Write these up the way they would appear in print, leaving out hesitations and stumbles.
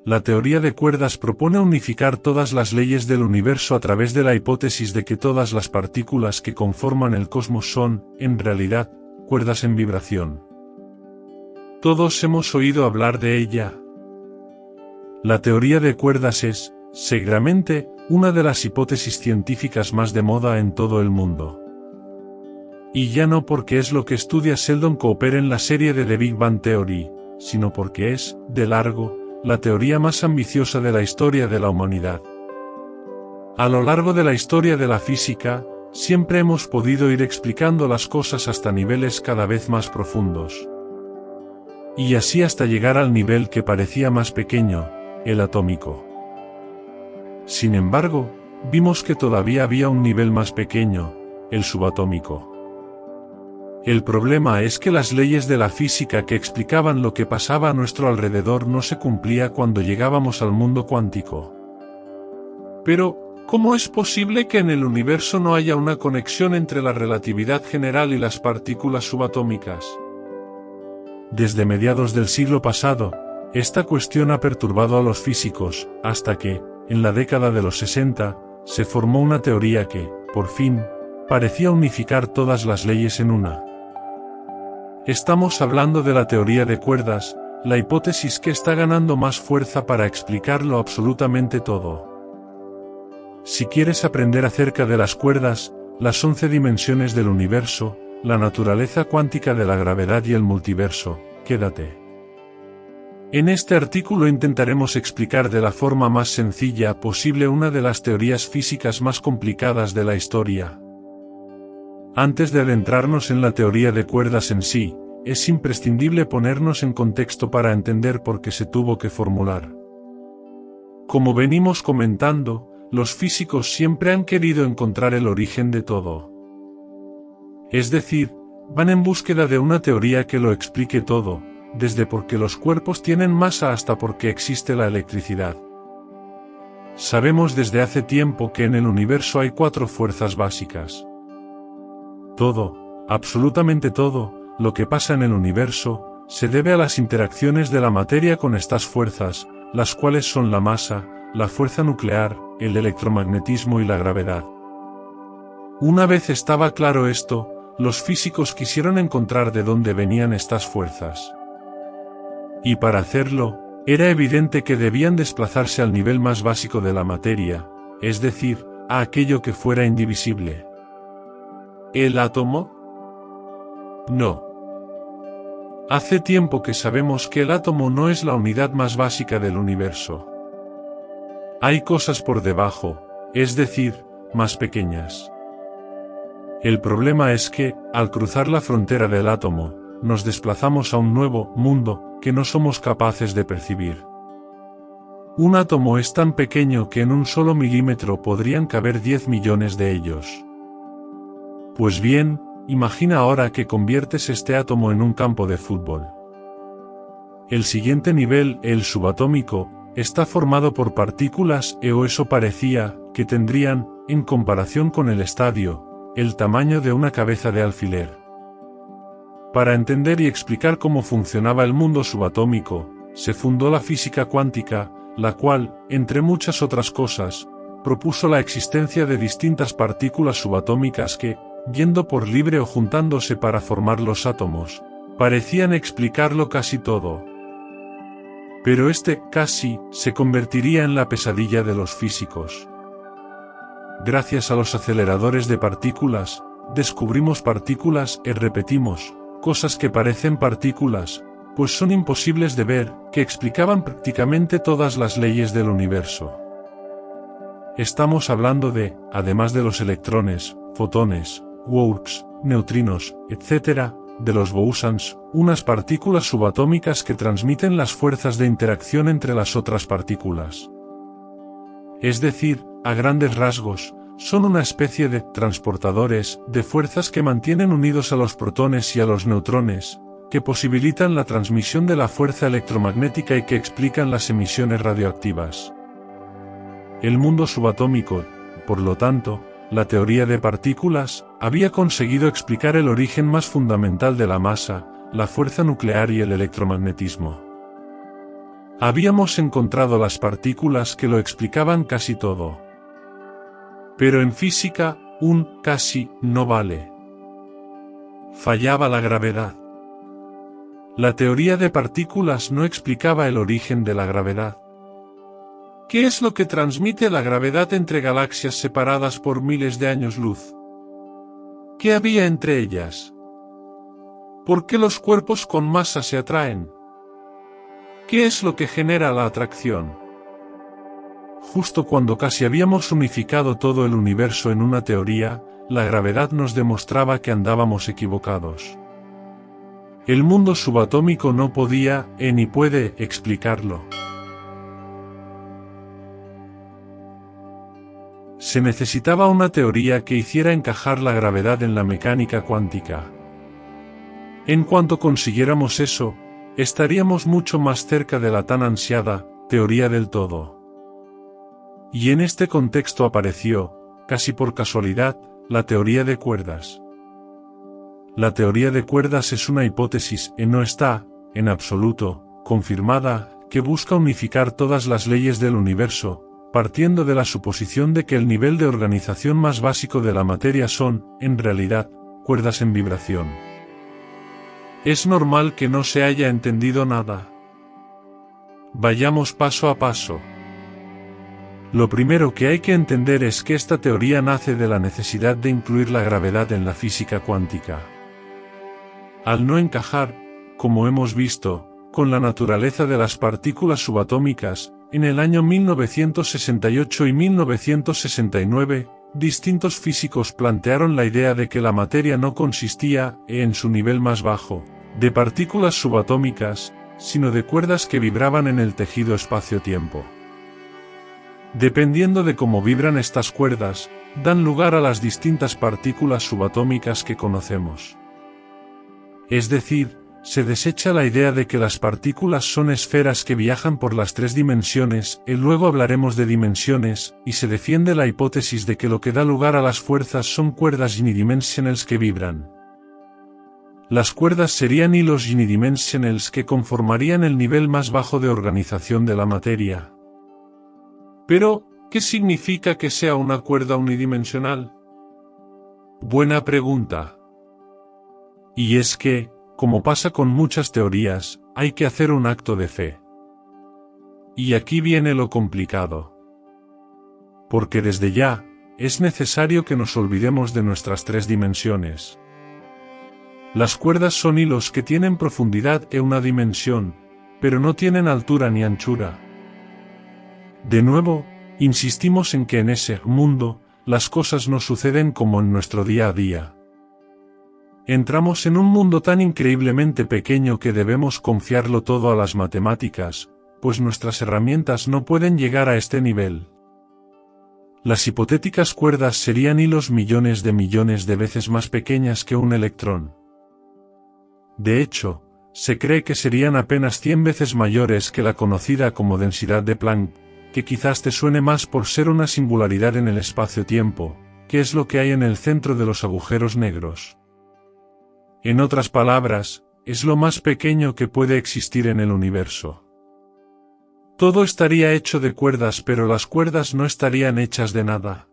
La teoría de cuerdas propone unificar todas las leyes del universo a través de la hipótesis de que todas las partículas que conforman el cosmos son, en realidad, cuerdas en vibración. Todos hemos oído hablar de ella. La teoría de cuerdas es, seguramente, una de las hipótesis científicas más de moda en todo el mundo. Y ya no porque es lo que estudia Sheldon Cooper en la serie de The Big Bang Theory, sino porque es, de largo, la teoría más ambiciosa de la historia de la humanidad. A lo largo de la historia de la física, siempre hemos podido ir explicando las cosas hasta niveles cada vez más profundos. Y así hasta llegar al nivel que parecía más pequeño, el atómico. Sin embargo, vimos que todavía había un nivel más pequeño, el subatómico. El problema es que las leyes de la física que explicaban lo que pasaba a nuestro alrededor no se cumplía cuando llegábamos al mundo cuántico. Pero, ¿cómo es posible que en el universo no haya una conexión entre la relatividad general y las partículas subatómicas? Desde mediados del siglo pasado, esta cuestión ha perturbado a los físicos, hasta que, en la década de los 60, se formó una teoría que, por fin, parecía unificar todas las leyes en una. Estamos hablando de la teoría de cuerdas, la hipótesis que está ganando más fuerza para explicarlo absolutamente todo. Si quieres aprender acerca de las cuerdas, las 11 dimensiones del universo, la naturaleza cuántica de la gravedad y el multiverso, quédate. En este artículo intentaremos explicar de la forma más sencilla posible una de las teorías físicas más complicadas de la historia. Antes de adentrarnos en la teoría de cuerdas en sí, es imprescindible ponernos en contexto para entender por qué se tuvo que formular. Como venimos comentando, los físicos siempre han querido encontrar el origen de todo. Es decir, van en búsqueda de una teoría que lo explique todo, desde por qué los cuerpos tienen masa hasta por qué existe la electricidad. Sabemos desde hace tiempo que en el universo hay 4 fuerzas básicas. Todo, absolutamente todo, lo que pasa en el universo, se debe a las interacciones de la materia con estas fuerzas, las cuales son la masa, la fuerza nuclear, el electromagnetismo y la gravedad. Una vez estaba claro esto, los físicos quisieron encontrar de dónde venían estas fuerzas. Y para hacerlo, era evidente que debían desplazarse al nivel más básico de la materia, es decir, a aquello que fuera indivisible. ¿El átomo? No. Hace tiempo que sabemos que el átomo no es la unidad más básica del universo. Hay cosas por debajo, es decir, más pequeñas. El problema es que, al cruzar la frontera del átomo, nos desplazamos a un nuevo mundo que no somos capaces de percibir. Un átomo es tan pequeño que en un solo milímetro podrían caber 10 millones de ellos. Pues bien, imagina ahora que conviertes este átomo en un campo de fútbol. El siguiente nivel, el subatómico, está formado por partículas o eso parecía, que tendrían, en comparación con el estadio, el tamaño de una cabeza de alfiler. Para entender y explicar cómo funcionaba el mundo subatómico, se fundó la física cuántica, la cual, entre muchas otras cosas, propuso la existencia de distintas partículas subatómicas que, yendo por libre o juntándose para formar los átomos, parecían explicarlo casi todo. Pero este casi se convertiría en la pesadilla de los físicos. Gracias a los aceleradores de partículas, descubrimos partículas y repetimos, cosas que parecen partículas, pues son imposibles de ver, que explicaban prácticamente todas las leyes del universo. Estamos hablando de, además de los electrones, fotones, quarks, neutrinos, etc., de los bosons, unas partículas subatómicas que transmiten las fuerzas de interacción entre las otras partículas. Es decir, a grandes rasgos, son una especie de transportadores de fuerzas que mantienen unidos a los protones y a los neutrones, que posibilitan la transmisión de la fuerza electromagnética y que explican las emisiones radioactivas. El mundo subatómico, por lo tanto, la teoría de partículas, había conseguido explicar el origen más fundamental de la masa, la fuerza nuclear y el electromagnetismo. Habíamos encontrado las partículas que lo explicaban casi todo. Pero en física, un casi no vale. Fallaba la gravedad. La teoría de partículas no explicaba el origen de la gravedad. ¿Qué es lo que transmite la gravedad entre galaxias separadas por miles de años luz? ¿Qué había entre ellas? ¿Por qué los cuerpos con masa se atraen? ¿Qué es lo que genera la atracción? Justo cuando casi habíamos unificado todo el universo en una teoría, la gravedad nos demostraba que andábamos equivocados. El mundo subatómico no podía, ni puede, explicarlo. Se necesitaba una teoría que hiciera encajar la gravedad en la mecánica cuántica. En cuanto consiguiéramos eso, estaríamos mucho más cerca de la tan ansiada teoría del todo. Y en este contexto apareció, casi por casualidad, la teoría de cuerdas. La teoría de cuerdas es una hipótesis, no está, en absoluto, confirmada, que busca unificar todas las leyes del universo, partiendo de la suposición de que el nivel de organización más básico de la materia son, en realidad, cuerdas en vibración. Es normal que no se haya entendido nada. Vayamos paso a paso. Lo primero que hay que entender es que esta teoría nace de la necesidad de incluir la gravedad en la física cuántica. Al no encajar, como hemos visto, con la naturaleza de las partículas subatómicas, en el año 1968 y 1969, distintos físicos plantearon la idea de que la materia no consistía, en su nivel más bajo, de partículas subatómicas, sino de cuerdas que vibraban en el tejido espacio-tiempo. Dependiendo de cómo vibran estas cuerdas, dan lugar a las distintas partículas subatómicas que conocemos. Es decir, se desecha la idea de que las partículas son esferas que viajan por las tres dimensiones, y luego hablaremos de dimensiones, y se defiende la hipótesis de que lo que da lugar a las fuerzas son cuerdas unidimensionales que vibran. Las cuerdas serían hilos unidimensionales que conformarían el nivel más bajo de organización de la materia. Pero, ¿qué significa que sea una cuerda unidimensional? Buena pregunta. Y es que, como pasa con muchas teorías, hay que hacer un acto de fe. Y aquí viene lo complicado. Porque desde ya, es necesario que nos olvidemos de nuestras tres dimensiones. Las cuerdas son hilos que tienen profundidad en una dimensión, pero no tienen altura ni anchura. De nuevo, insistimos en que en ese mundo, las cosas no suceden como en nuestro día a día. Entramos en un mundo tan increíblemente pequeño que debemos confiarlo todo a las matemáticas, pues nuestras herramientas no pueden llegar a este nivel. Las hipotéticas cuerdas serían hilos millones de veces más pequeñas que un electrón. De hecho, se cree que serían apenas 100 veces mayores que la conocida como densidad de Planck, que quizás te suene más por ser una singularidad en el espacio-tiempo, que es lo que hay en el centro de los agujeros negros. En otras palabras, es lo más pequeño que puede existir en el universo. Todo estaría hecho de cuerdas, pero las cuerdas no estarían hechas de nada.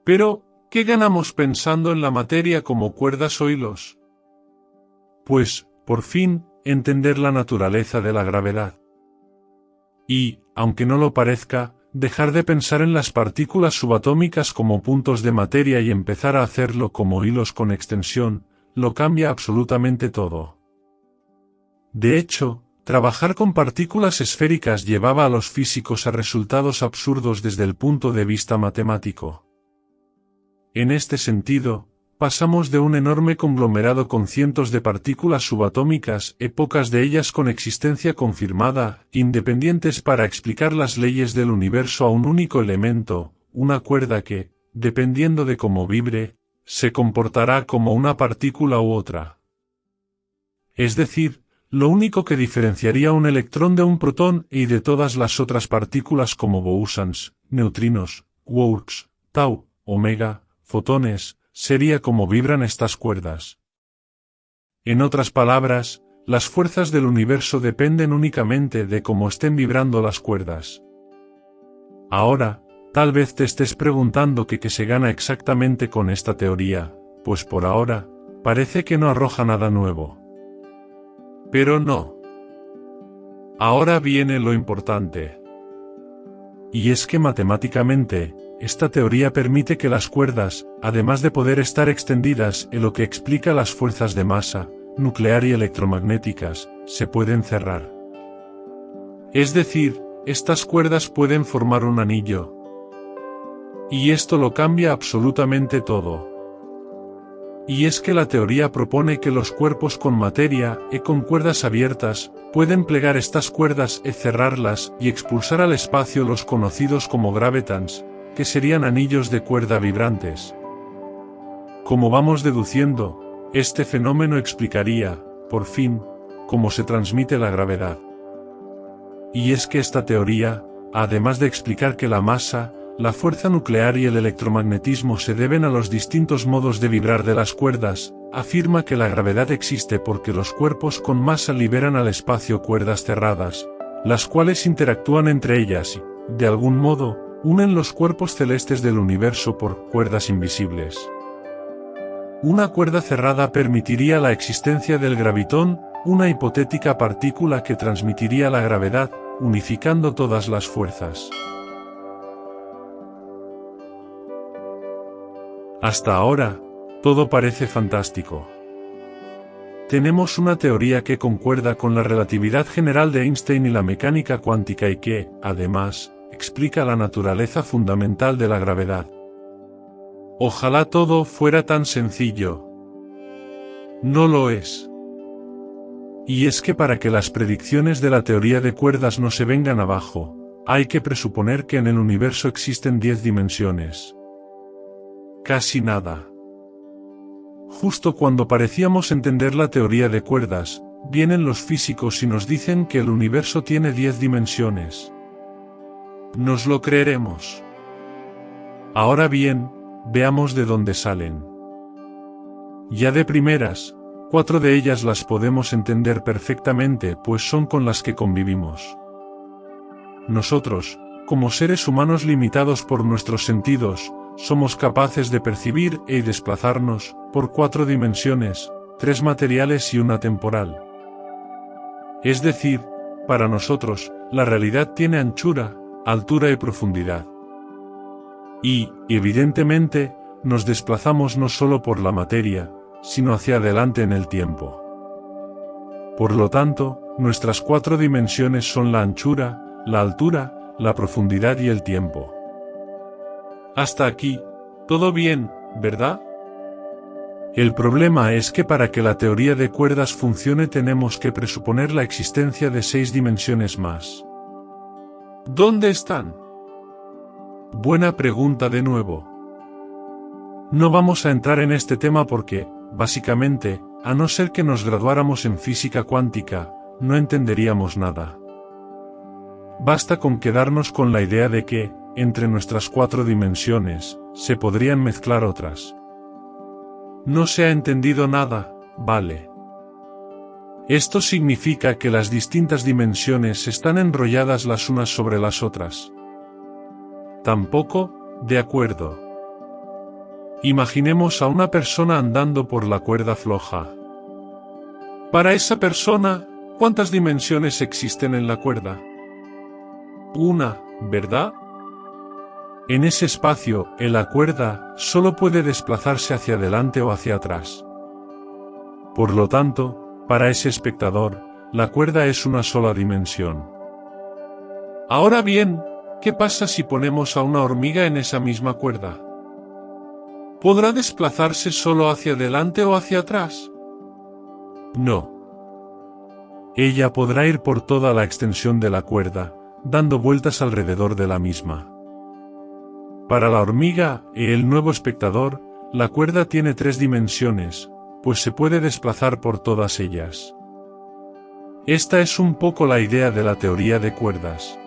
Pero, ¿qué ganamos pensando en la materia como cuerdas o hilos? Pues, por fin, entender la naturaleza de la gravedad. Y, aunque no lo parezca, dejar de pensar en las partículas subatómicas como puntos de materia y empezar a hacerlo como hilos con extensión, lo cambia absolutamente todo. De hecho, trabajar con partículas esféricas llevaba a los físicos a resultados absurdos desde el punto de vista matemático. En este sentido, pasamos de un enorme conglomerado con cientos de partículas subatómicas, pocas de ellas con existencia confirmada, independientes para explicar las leyes del universo, a un único elemento, una cuerda que, dependiendo de cómo vibre, se comportará como una partícula u otra. Es decir, lo único que diferenciaría un electrón de un protón y de todas las otras partículas como bosons, neutrinos, quarks, tau, omega, fotones, sería cómo vibran estas cuerdas. En otras palabras, las fuerzas del universo dependen únicamente de cómo estén vibrando las cuerdas. Ahora, tal vez te estés preguntando qué se gana exactamente con esta teoría, pues por ahora, parece que no arroja nada nuevo. Pero no. Ahora viene lo importante. Y es que matemáticamente, esta teoría permite que las cuerdas, además de poder estar extendidas en lo que explica las fuerzas de masa, nuclear y electromagnéticas, se pueden cerrar. Es decir, estas cuerdas pueden formar un anillo. Y esto lo cambia absolutamente todo. Y es que la teoría propone que los cuerpos con materia y con cuerdas abiertas pueden plegar estas cuerdas y cerrarlas y expulsar al espacio los conocidos como gravitons, que serían anillos de cuerda vibrantes. Como vamos deduciendo, este fenómeno explicaría, por fin, cómo se transmite la gravedad. Y es que esta teoría, además de explicar que la masa, la fuerza nuclear y el electromagnetismo se deben a los distintos modos de vibrar de las cuerdas, afirma que la gravedad existe porque los cuerpos con masa liberan al espacio cuerdas cerradas, las cuales interactúan entre ellas y, de algún modo, unen los cuerpos celestes del universo por cuerdas invisibles. Una cuerda cerrada permitiría la existencia del gravitón, una hipotética partícula que transmitiría la gravedad, unificando todas las fuerzas. Hasta ahora, todo parece fantástico. Tenemos una teoría que concuerda con la relatividad general de Einstein y la mecánica cuántica y que, además, explica la naturaleza fundamental de la gravedad. Ojalá todo fuera tan sencillo. No lo es. Y es que para que las predicciones de la teoría de cuerdas no se vengan abajo, hay que presuponer que en el universo existen 10 dimensiones. Casi nada. Justo cuando parecíamos entender la teoría de cuerdas, vienen los físicos y nos dicen que el universo tiene 10 dimensiones. ¿Nos lo creeremos? Ahora bien, veamos de dónde salen. Ya de primeras, 4 de ellas las podemos entender perfectamente, pues son con las que convivimos. Nosotros, como seres humanos limitados por nuestros sentidos, somos capaces de percibir y desplazarnos por 4 dimensiones, 3 materiales y una temporal. Es decir, para nosotros, la realidad tiene anchura, altura y profundidad. Y, evidentemente, nos desplazamos no solo por la materia, sino hacia adelante en el tiempo. Por lo tanto, nuestras 4 dimensiones son la anchura, la altura, la profundidad y el tiempo. Hasta aquí, todo bien, ¿verdad? El problema es que para que la teoría de cuerdas funcione tenemos que presuponer la existencia de 6 dimensiones más. ¿Dónde están? Buena pregunta de nuevo. No vamos a entrar en este tema porque, básicamente, a no ser que nos graduáramos en física cuántica, no entenderíamos nada. Basta con quedarnos con la idea de que, entre nuestras 4 dimensiones, se podrían mezclar otras. No se ha entendido nada, ¿vale? Esto significa que las distintas dimensiones están enrolladas las unas sobre las otras. Tampoco, de acuerdo. Imaginemos a una persona andando por la cuerda floja. Para esa persona, ¿cuántas dimensiones existen en la cuerda? Una, ¿verdad? En ese espacio, en la cuerda, solo puede desplazarse hacia adelante o hacia atrás. Por lo tanto, para ese espectador, la cuerda es una sola dimensión. Ahora bien, ¿qué pasa si ponemos a una hormiga en esa misma cuerda? ¿Podrá desplazarse solo hacia adelante o hacia atrás? No. Ella podrá ir por toda la extensión de la cuerda, dando vueltas alrededor de la misma. Para la hormiga y el nuevo espectador, la cuerda tiene 3 dimensiones, pues se puede desplazar por todas ellas. Esta es un poco la idea de la teoría de cuerdas.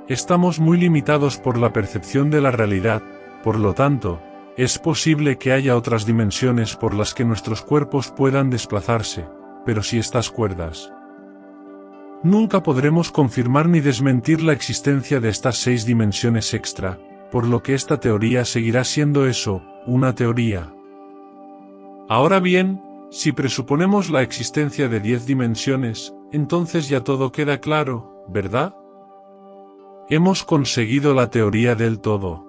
Estamos muy limitados por la percepción de la realidad, por lo tanto, es posible que haya otras dimensiones por las que nuestros cuerpos puedan desplazarse, pero sí estas cuerdas. Nunca podremos confirmar ni desmentir la existencia de estas 6 dimensiones extra, por lo que esta teoría seguirá siendo eso, una teoría. Ahora bien, si presuponemos la existencia de 10 dimensiones, entonces ya todo queda claro, ¿verdad? Hemos conseguido la teoría del todo.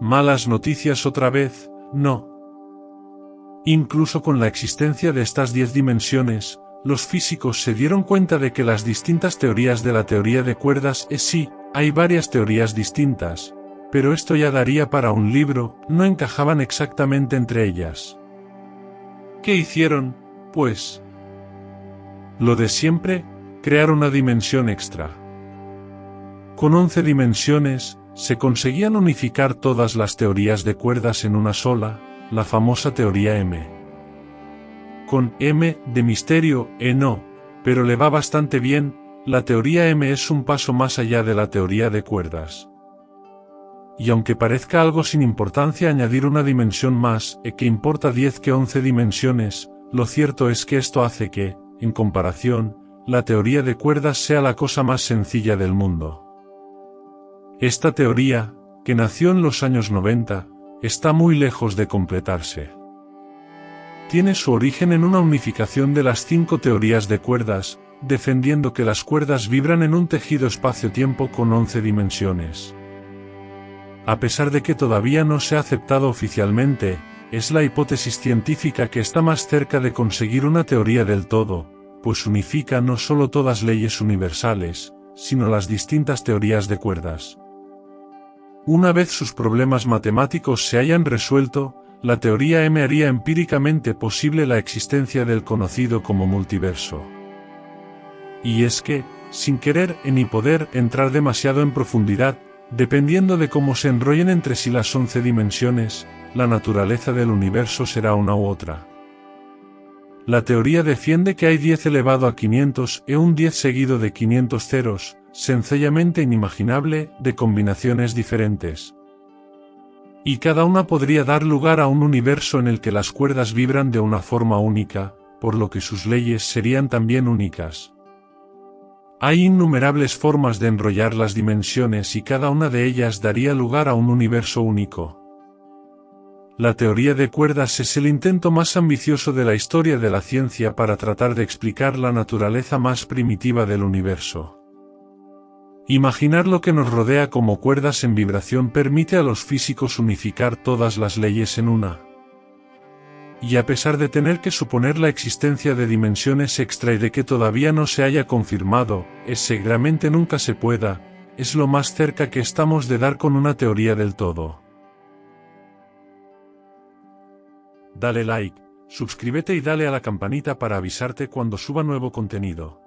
Malas noticias otra vez, no. Incluso con la existencia de estas 10 dimensiones, los físicos se dieron cuenta de que las distintas teorías de la teoría de cuerdas sí, hay varias teorías distintas, pero esto ya daría para un libro, no encajaban exactamente entre ellas. ¿Qué hicieron, pues? Lo de siempre, crear una dimensión extra. Con 11 dimensiones, se conseguían unificar todas las teorías de cuerdas en una sola, la famosa teoría M. Con M de misterio, no, pero le va bastante bien, la teoría M es un paso más allá de la teoría de cuerdas. Y aunque parezca algo sin importancia añadir una dimensión más, que importa 10 que 11 dimensiones, lo cierto es que esto hace que, en comparación, la teoría de cuerdas sea la cosa más sencilla del mundo. Esta teoría, que nació en los años 90, está muy lejos de completarse. Tiene su origen en una unificación de las 5 teorías de cuerdas, defendiendo que las cuerdas vibran en un tejido espacio-tiempo con 11 dimensiones. A pesar de que todavía no se ha aceptado oficialmente, es la hipótesis científica que está más cerca de conseguir una teoría del todo, pues unifica no solo todas leyes universales, sino las distintas teorías de cuerdas. Una vez sus problemas matemáticos se hayan resuelto, la teoría M haría empíricamente posible la existencia del conocido como multiverso. Y es que, sin querer ni poder entrar demasiado en profundidad, dependiendo de cómo se enrollen entre sí las 11 dimensiones, la naturaleza del universo será una u otra. La teoría defiende que hay 10 elevado a 500 e un 10 seguido de 500 ceros, sencillamente inimaginable, de combinaciones diferentes. Y cada una podría dar lugar a un universo en el que las cuerdas vibran de una forma única, por lo que sus leyes serían también únicas. Hay innumerables formas de enrollar las dimensiones y cada una de ellas daría lugar a un universo único. La teoría de cuerdas es el intento más ambicioso de la historia de la ciencia para tratar de explicar la naturaleza más primitiva del universo. Imaginar lo que nos rodea como cuerdas en vibración permite a los físicos unificar todas las leyes en una. Y a pesar de tener que suponer la existencia de dimensiones extra y de que todavía no se haya confirmado, seguramente nunca se pueda, es lo más cerca que estamos de dar con una teoría del todo. Dale like, suscríbete y dale a la campanita para avisarte cuando suba nuevo contenido.